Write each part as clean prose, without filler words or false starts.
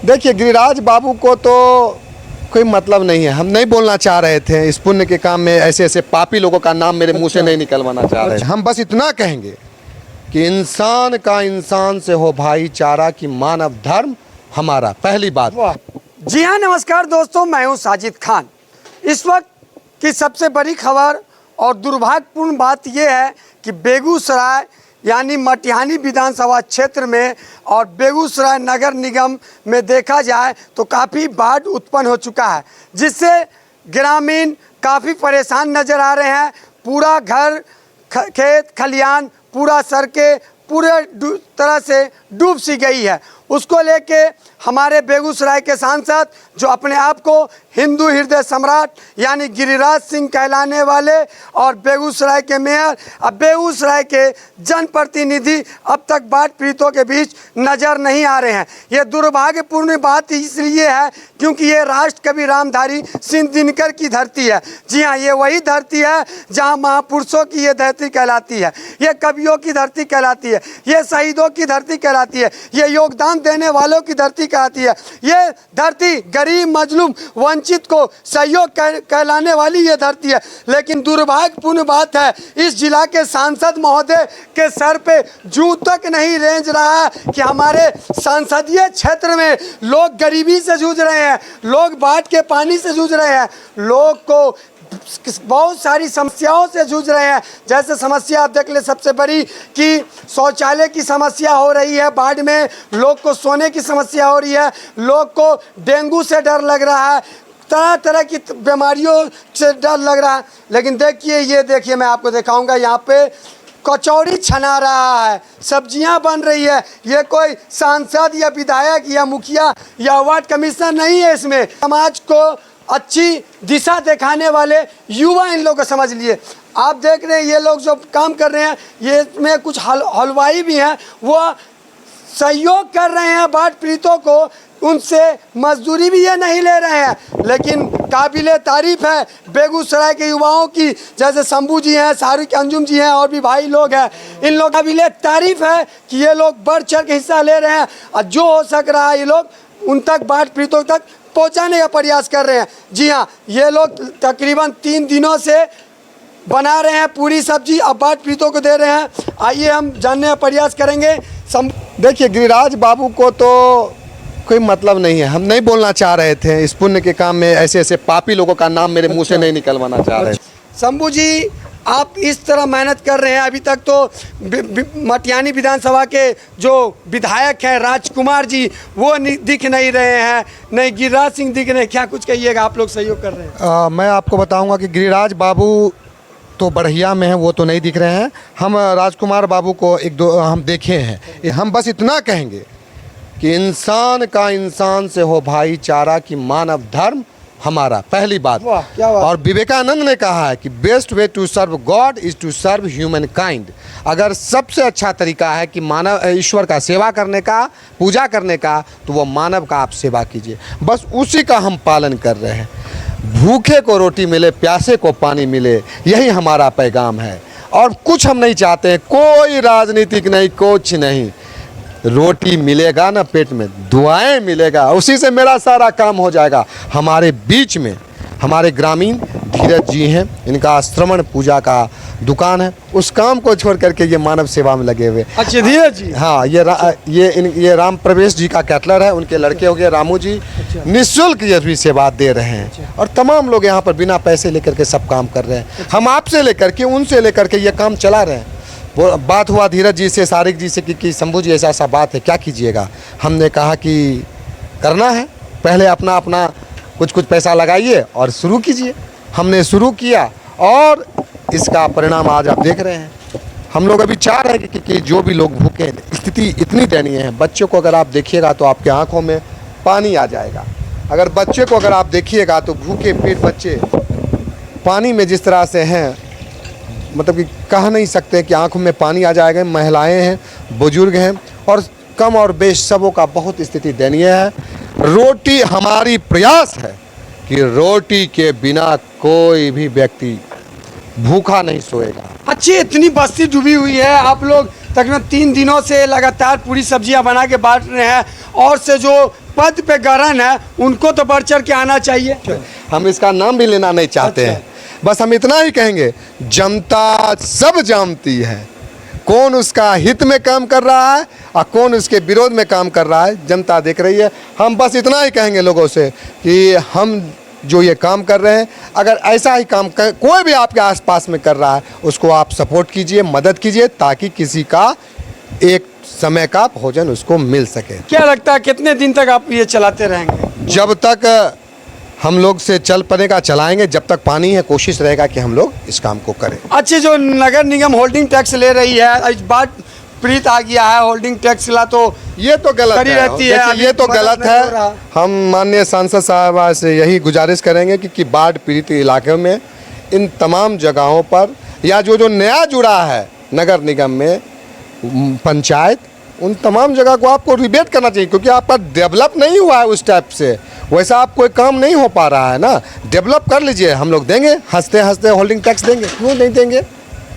देखिए, गिरिराज बाबू को तो कोई मतलब नहीं है। हम नहीं बोलना चाह रहे थे इस पुण्य के काम में ऐसे ऐसे पापी लोगों का नाम मेरे मुंह से नहीं निकलवाना चाह रहे थे। हम बस इतना कहेंगे कि इंसान का इंसान से हो भाईचारा की मानव धर्म हमारा, पहली बात। जी हाँ, नमस्कार दोस्तों, मैं हूँ साजिद खान। इस वक्त की सबसे बड़ी खबर और दुर्भाग्यपूर्ण बात यह है कि बेगूसराय यानी मटिहानी विधानसभा क्षेत्र में और बेगूसराय नगर निगम में देखा जाए तो काफ़ी बाढ़ उत्पन्न हो चुका है, जिससे ग्रामीण काफ़ी परेशान नज़र आ रहे हैं। पूरा घर, खेत खलियान, पूरा सड़कें पूरे तरह से डूब सी गई है। उसको लेके हमारे बेगूसराय के सांसद, जो अपने आप को हिंदू हृदय सम्राट यानी गिरिराज सिंह कहलाने वाले, और बेगूसराय के मेयर, अब बेगूसराय के जनप्रतिनिधि अब तक बाढ़ पीड़ितों के बीच नज़र नहीं आ रहे हैं। ये दुर्भाग्यपूर्ण बात इसलिए है क्योंकि ये राष्ट्र कवि रामधारी सिंह दिनकर की धरती है। जी हाँ, ये वही धरती है जहाँ महापुरुषों की ये धरती कहलाती है, ये कवियों की धरती कहलाती है, ये शहीदों की धरती कहलाती है, ये योगदान देने वालों की धरती कहलाती है। ये धरती गरीब, मजलूम, वंचित को सहयोग कहलाने वाली ये धरती है। लेकिन दुर्भाग्यपूर्ण बात है, इस जिला के सांसद महोदय के सर पे जूं तक नहीं रेंज रहा है कि हमारे संसदीय क्षेत्र में लोग गरीबी से जूझ रहे हैं, लोग बाढ़ के पानी से जूझ रहे हैं, लोग को बहुत सारी समस्याओं से जूझ रहे हैं। जैसे समस्या आप देख ले, सबसे बड़ी कि शौचालय की समस्या हो रही है बाढ़ में, लोग को सोने की समस्या हो रही है, लोग को डेंगू से डर लग रहा है, तरह तरह की बीमारियों से डर लग रहा है। लेकिन देखिए, ये देखिए, मैं आपको दिखाऊंगा, यहाँ पे कचौड़ी छना रहा है, सब्जियां बन रही है। ये कोई सांसद या विधायक या मुखिया या वार्ड कमिश्नर नहीं है, इसमें समाज को अच्छी दिशा दिखाने वाले युवा इन लोग को समझ लिए। आप देख रहे हैं ये लोग जो काम कर रहे हैं, ये इसमें कुछ हलवाई भी हैं, वो सहयोग कर रहे हैं बाढ़ पीड़ितों को, उनसे मजदूरी भी ये नहीं ले रहे हैं। लेकिन काबिले तारीफ है बेगूसराय के युवाओं की, जैसे शंभू जी हैं, शाहरुख अंजुम जी हैं, और भी भाई लोग हैं। इन लोग काबिले तारीफ है कि ये लोग बढ़ चढ़ के हिस्सा ले रहे हैं, और जो हो सक रहा है ये लोग उन तक, बाढ़ पीड़ितों तक पहुंचाने का प्रयास कर रहे हैं। जी हाँ, ये लोग तकरीबन 3 दिनों से बना रहे हैं पूरी सब्जी, अब बाढ़ पीड़ितों को दे रहे हैं। आइए हम जानने का प्रयास करेंगे। देखिए, गिरिराज बाबू को तो कोई मतलब नहीं है। हम नहीं बोलना चाह रहे थे इस पुण्य के काम में ऐसे ऐसे पापी लोगों का नाम मेरे मुंह से नहीं निकलवाना चाह रहे। शंभू जी, आप इस तरह मेहनत कर रहे हैं, अभी तक तो मटिहानी विधानसभा के जो विधायक हैं राजकुमार जी, वो दिख नहीं रहे हैं, नहीं गिरिराज सिंह दिख रहे हैं। क्या कुछ कहिएगा, आप लोग सहयोग कर रहे हैं? मैं आपको बताऊंगा कि गिरिराज बाबू तो बढ़िया में हैं, वो तो नहीं दिख रहे हैं। हम राजकुमार बाबू को एक दो हम देखे हैं। हम बस इतना कहेंगे कि इंसान का इंसान से हो भाईचारा की मानव धर्म हमारा, पहली बात। क्या बात। और विवेकानंद ने कहा है कि best way to serve God is to serve humankind. अगर सबसे अच्छा तरीका है कि मानव, ईश्वर का सेवा करने का, पूजा करने का, तो वो मानव का आप सेवा कीजिए। बस उसी का हम पालन कर रहे हैं। भूखे को रोटी मिले, प्यासे को पानी मिले, यही हमारा पैगाम है। और कुछ हम नहीं चाहते हैं, कोई राजनीतिक नहीं, कुछ नहीं। रोटी मिलेगा ना पेट में, दुआएं मिलेगा, उसी से मेरा सारा काम हो जाएगा। हमारे बीच में हमारे ग्रामीण धीरज जी हैं, इनका श्रवण पूजा का दुकान है, उस काम को छोड़ करके ये मानव सेवा में लगे हुए। अच्छा, धीरज जी। हाँ, ये राम प्रवेश जी का कैटलर है, उनके लड़के हो गए रामू जी। निःशुल्क ये भी सेवा दे रहे हैं। और तमाम लोग यहाँ पर बिना पैसे लेकर के सब काम कर रहे हैं। हम आपसे लेकर के, उनसे लेकर के ये काम चला रहे हैं। वो बात हुआ धीरज जी से, शारिक जी से कि शंभू जी ऐसा ऐसा बात है, क्या कीजिएगा। हमने कहा कि करना है, पहले अपना अपना कुछ पैसा लगाइए और शुरू कीजिए। हमने शुरू किया और इसका परिणाम आज आप देख रहे हैं। हम लोग अभी चाह रहे हैं कि जो भी लोग भूखे, स्थिति इतनी दयनीय है। बच्चों को अगर आप देखिएगा तो आपके आंखों में पानी आ जाएगा। अगर बच्चे को अगर आप देखिएगा तो भूखे पेट बच्चे पानी में जिस तरह से हैं, मतलब कि कह नहीं सकते कि आंखों में पानी आ जाएगा। महिलाएं हैं, बुजुर्ग हैं, और कम और बेश सबों का बहुत स्थिति दयनीय है। रोटी हमारी प्रयास है कि रोटी के बिना कोई भी व्यक्ति भूखा नहीं सोएगा। अच्छी इतनी बस्ती डूबी हुई है, आप लोग तकरीबन 3 दिनों से लगातार पूरी सब्जियां बना के बांट रहे हैं, और से जो पद पे गहरन है उनको तो बढ़ चढ़ के आना चाहिए। हम इसका नाम भी लेना नहीं चाहते हैं, बस हम इतना ही कहेंगे, जनता सब जानती है कौन उसका हित में काम कर रहा है और कौन उसके विरोध में काम कर रहा है, जनता देख रही है। हम बस इतना ही कहेंगे लोगों से कि हम जो ये काम कर रहे हैं, अगर ऐसा ही काम कोई भी आपके आसपास में कर रहा है उसको आप सपोर्ट कीजिए, मदद कीजिए, ताकि किसी का एक समय का भोजन उसको मिल सके। क्या लगता है कितने दिन तक आप ये चलाते रहेंगे? जब तक हम लोग से चल पड़ेगा चलाएंगे, जब तक पानी है कोशिश रहेगा कि हम लोग इस काम को करें। अच्छे, जो नगर निगम होल्डिंग टैक्स ले रही है, इस बार प्रीत आ गया है होल्डिंग टैक्स ला, तो ये तो गलत करी है, रहती है, देखिए, ये तो अभी गलत मदद नहीं हो रहा। है। हम माननीय सांसद साहब से यही गुजारिश करेंगे कि बाढ़ पीड़ित इलाके में इन तमाम जगहों पर या जो नया जुड़ा है नगर निगम में पंचायत, उन तमाम जगह को आपको रिबेट करना चाहिए, क्योंकि आपका डेवलप नहीं हुआ है उस टाइप से, वैसा आप कोई काम नहीं हो पा रहा है ना। डेवलप कर लीजिए, हम लोग देंगे, हंसते हंसते होल्डिंग टैक्स देंगे, क्यों नहीं देंगे?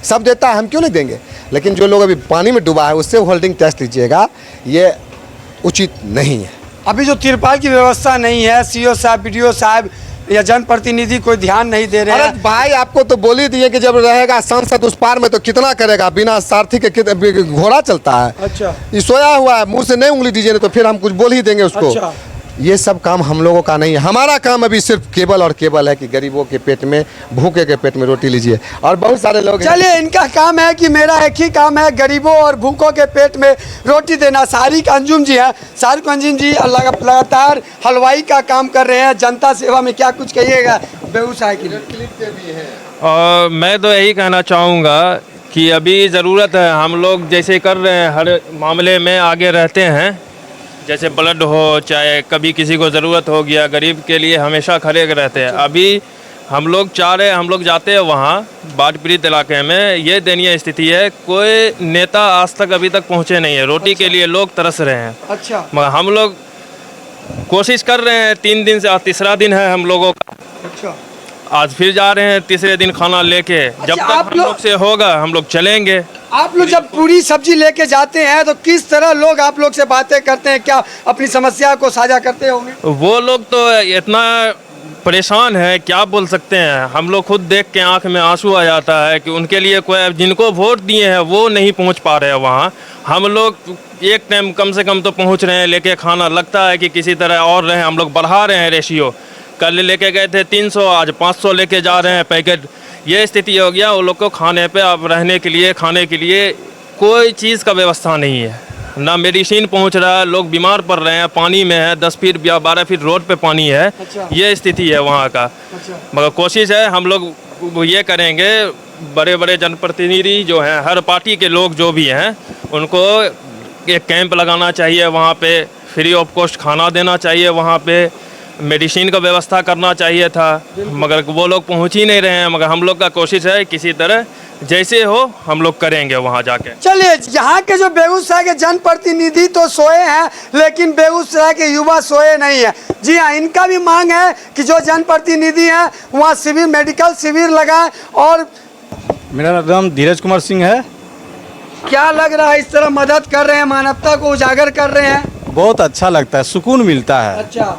सब देता है, हम क्यों नहीं देंगे? लेकिन जो लोग अभी पानी में डूबा है उससे होल्डिंग टैक्स लीजिएगा, ये उचित नहीं है। अभी जो तिरपाल की व्यवस्था नहीं है, सीओ साहब, बीडीओ साहब या जनप्रतिनिधि कोई ध्यान नहीं दे रहे अरे हैं। भाई, आपको तो बोल ही दिए कि जब रहेगा सांसद उस पार में तो कितना करेगा, बिना सारथी के घोड़ा चलता है। अच्छा, ये सोया हुआ है, मुंह से नहीं उंगली दीजिए तो फिर हम कुछ बोल ही देंगे उसको। अच्छा। ये सब काम हम लोगों का नहीं है, हमारा काम अभी सिर्फ केवल और केवल है कि गरीबों के पेट में, भूखे के पेट में रोटी लीजिए। और बहुत सारे लोग हैं। चलिए, इनका काम है कि मेरा एक ही काम है, गरीबों और भूखों के पेट में रोटी देना। शाहरुख अंजुम जी हैं, शाहरुख अंजुम जी लगातार हलवाई का काम कर रहे हैं जनता सेवा में, क्या कुछ कहिएगा बेगूसराय के लिए? और मैं तो यही कहना चाहूँगा कि अभी ज़रूरत है, हम लोग जैसे कर रहे हैं हर मामले में आगे रहते हैं, जैसे ब्लड हो, चाहे कभी किसी को ज़रूरत हो गया, गरीब के लिए हमेशा खड़े रहते हैं। अभी हम लोग हम लोग जाते हैं वहाँ बाढ़ पीड़ित इलाके में, ये दयनीय स्थिति है, कोई नेता आज तक अभी तक पहुँचे नहीं है, रोटी के लिए लोग तरस रहे हैं। अच्छा, मगर हम लोग कोशिश कर रहे हैं, 3 दिन से तीसरा दिन है हम लोगों का, अच्छा। आज फिर जा रहे हैं तीसरे दिन खाना लेके। जब तक आप हम लोग से होगा हम लोग चलेंगे। आप लोग जब पूरी सब्जी लेके जाते हैं तो किस तरह लोग आप लोग से बातें करते हैं, क्या अपनी समस्या को साझा करते होंगे? वो लोग तो इतना परेशान है, क्या बोल सकते हैं। हम लोग खुद देख के आंख में आंसू आ जाता है कि उनके लिए कोई, जिनको वोट दिए हैं वो नहीं पहुंच पा रहे हैं वहाँ। हम लोग एक टाइम कम से कम तो पहुंच रहे हैं लेके खाना, लगता है कि किसी तरह और रहे, हम लोग बढ़ा रहे हैं रेशियो। कल लेके गए थे 300, आज 500 लेके जा रहे हैं पैकेट। ये स्थिति हो गया, वो लोग को खाने पे, अब रहने के लिए, खाने के लिए कोई चीज़ का व्यवस्था नहीं है, ना मेडिसिन पहुंच रहा है, लोग बीमार पड़ रहे हैं, पानी में है, 10 फीट या 12 फीट रोड पे पानी है। अच्छा। ये स्थिति है वहाँ का। अच्छा। मगर कोशिश है, हम लोग ये करेंगे, बड़े बड़े जनप्रतिनिधि जो हैं, हर पार्टी के लोग जो भी हैं, उनको एक कैंप लगाना चाहिए वहाँ पे, फ्री ऑफ कॉस्ट खाना देना चाहिए वहाँ पे, मेडिसिन का व्यवस्था करना चाहिए था, मगर वो लोग पहुँच ही नहीं रहे हैं। मगर हम लोग का कोशिश है किसी तरह जैसे हो हम लोग करेंगे वहाँ जाके। चलिए, यहाँ के जो बेगूसराय के जनप्रतिनिधि तो सोए हैं, लेकिन बेगूसराय के युवा सोए नहीं है। जी हाँ, इनका भी मांग है कि जो जनप्रतिनिधि हैं वहाँ शिविर, मेडिकल शिविर लगाएं। और मेरा नाम धीरज कुमार सिंह है। क्या लग रहा है, इस तरह मदद कर रहे हैं, मानवता को उजागर कर रहे हैं? बहुत अच्छा लगता है, सुकून मिलता है। अच्छा,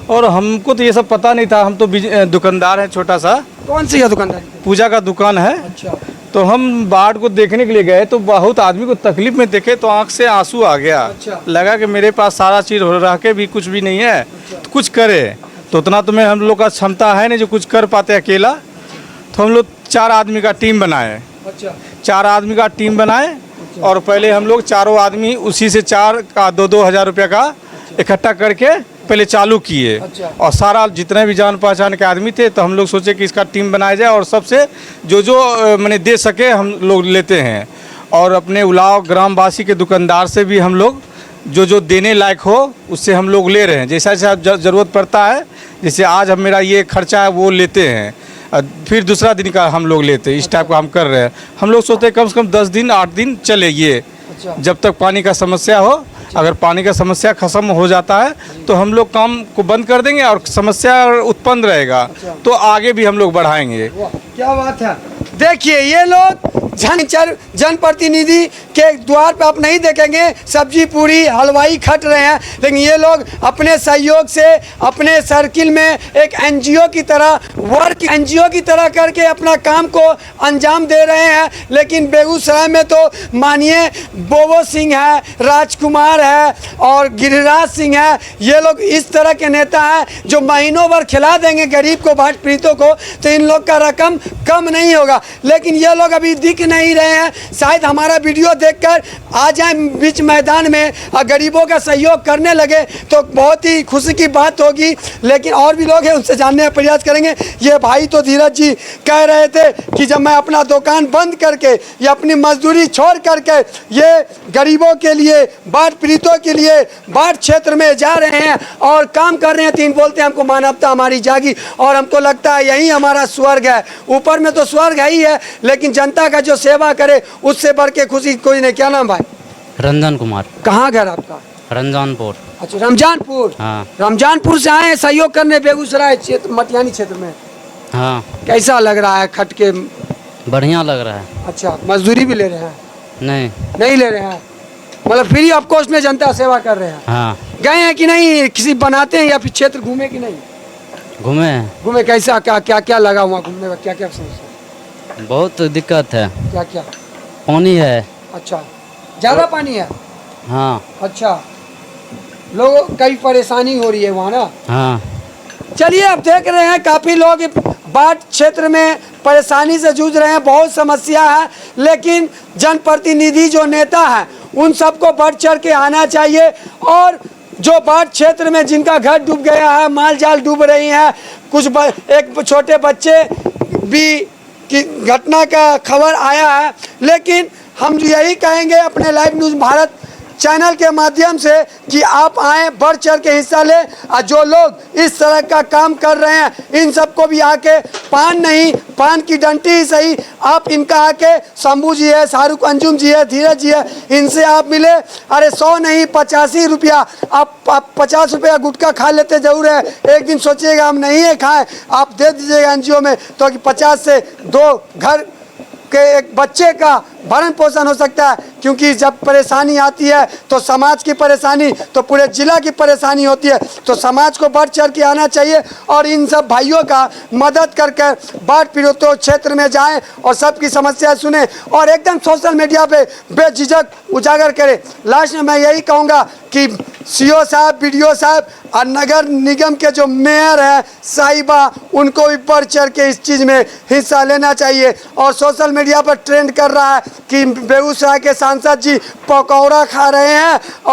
और हमको तो ये सब पता नहीं था, हम तो दुकानदार हैं, छोटा सा कौन सी है दुकानदारी? पूजा का दुकान है। अच्छा, तो हम बाढ़ को देखने के लिए गए तो बहुत आदमी को तकलीफ में देखे तो आंख से आंसू आ गया। अच्छा। लगा कि मेरे पास सारा चीज़ हो रहा के भी कुछ भी नहीं है। अच्छा। तो कुछ करे, तो उतना तो हम लोग का क्षमता है नहीं जो कुछ कर पाते अकेला। तो हम लोग 4 आदमी का टीम बनाए। अच्छा, 4 आदमी का टीम बनाए। और पहले हम लोग चारों आदमी उसी से 4 का 2-2 हज़ार रुपये का इकट्ठा करके पहले चालू किए। अच्छा। और सारा जितने भी जान पहचान के आदमी थे तो हम लोग सोचे कि इसका टीम बनाया जाए और सबसे जो मैंने दे सके हम लोग लेते हैं। और अपने उलाव ग्रामवासी के दुकानदार से भी हम लोग जो देने लायक हो उससे हम लोग ले रहे हैं। जैसा जैसा ज़रूरत पड़ता है, जैसे आज हम मेरा ये खर्चा है वो लेते हैं, फिर दूसरा दिन का हम लोग लेते हैं। इस टाइप का हम कर रहे हैं। हम लोग सोचते हैं कम से कम 10 दिन 8 दिन चले ये, जब तक पानी का समस्या हो। अगर पानी का समस्या खत्म हो जाता है तो हम लोग काम को बंद कर देंगे और समस्या उत्पन्न रहेगा तो आगे भी हम लोग बढ़ाएंगे। क्या बात है। देखिए ये लोग जनप्रतिनिधि के द्वार पे आप नहीं देखेंगे सब्जी पूरी हलवाई खट रहे हैं, लेकिन ये लोग अपने सहयोग से अपने सर्किल में एक एनजीओ की तरह वर्क एनजीओ की तरह करके अपना काम को अंजाम दे रहे हैं। लेकिन बेगूसराय में तो मानिए बोबो सिंह है, राजकुमार है और गिरिराज सिंह है, ये लोग इस तरह के नेता हैं जो महीनों भर खिला देंगे गरीब को, बाढ़ पीड़ितों को, तो इन लोग का रकम कम नहीं होगा। लेकिन ये लोग अभी दिख नहीं रहे हैं, शायद हमारा वीडियो देखकर आ जाए बीच मैदान में और गरीबों का सहयोग करने लगे तो बहुत ही खुशी की बात होगी। लेकिन और भी लोग हैं, उनसे जानने का प्रयास करेंगे। ये भाई तो धीरज जी कह रहे थे कि जब मैं अपना दुकान बंद करके या अपनी मजदूरी छोड़ करके ये गरीबों के लिए, बाढ़ पीड़ितों के लिए बाढ़ क्षेत्र में जा रहे हैं और काम कर रहे हैं, तीन बोलते हैं हमको मानवता हमारी जागी और हमको लगता है यही हमारा स्वर्ग है। ऊपर में तो स्वर्ग है ही है, लेकिन जनता का जो सेवा करे उससे बढ़ के खुशी कोई नहीं। क्या नाम भाई? रंजन कुमार। कहाँ घर आपका? रमजानपुर। अच्छा, रमजानपुर। हाँ। रमजानपुर से आए हैं सहयोग करने बेगूसराय क्षेत्र मटिहानी क्षेत्र में। हाँ। कैसा लग रहा है खट के? बढ़िया लग रहा है। अच्छा, मजदूरी भी ले रहे हैं? नहीं ले रहे हैं, मतलब फ्री ऑफ कॉस्ट में जनता सेवा कर रहे हैं। हाँ। गए हैं कि नहीं? किसी बनाते हैं या फिर क्षेत्र घूमे कि नहीं? घूमे। कैसा क्या लगा हुआ घूमने में? क्या समस्या? बहुत दिक्कत है। क्या? पानी है। अच्छा, ज़्यादा पानी है? हाँ। अच्छा, लोगों कई परेशानी हो रही है वहाँ ना? हाँ। चलिए, अब देख रहे हैं काफ़ी लोग बाढ़ क्षेत्र में परेशानी से जूझ रहे हैं, बहुत समस्या है। लेकिन जनप्रतिनिधि जो नेता हैं उन सबको बढ़ चढ़ के आना चाहिए और जो बाढ़ क्षेत्र में जिनका घर डूब गया है, माल जाल डूब रही हैं, एक छोटे बच्चे भी की घटना का खबर आया है। लेकिन हम यही कहेंगे अपने लाइव न्यूज़ भारत चैनल के माध्यम से कि आप आएँ, बढ़ चढ़ के हिस्सा लें और जो लोग इस तरह का काम कर रहे हैं इन सबको भी आके पान की डंटी ही सही, आप इनका आके शंभू जी है, शाहरुख अंजुम जी है, धीरज जी है, इनसे आप मिले। अरे 100 नहीं 85 रुपया, आप 50 रुपया गुटखा खा लेते जरूर है, एक दिन सोचिएगा हम नहीं है खाएं, आप दे दीजिएगा एनजीओ में तो कि 50 से 2 घर के एक बच्चे का भरण पोषण हो सकता है। क्योंकि जब परेशानी आती है तो समाज की परेशानी तो पूरे जिला की परेशानी होती है, तो समाज को बढ़ चढ़ के आना चाहिए और इन सब भाइयों का मदद करके बाढ़ पीड़ितों क्षेत्र में जाएं और सबकी समस्या सुने और एकदम सोशल मीडिया पे बेझिझक उजागर करें। लास्ट में मैं यही कहूँगा कि सीओ साहब, बीडीओ साहब और नगर निगम के जो मेयर हैं साहिबा, उनको भी बढ़ चढ़ के इस चीज़ में हिस्सा लेना चाहिए। और सोशल मीडिया पर ट्रेंड कर रहा है कि बेगूसराय के सांसद जी पकौड़ा खा रहे हैं और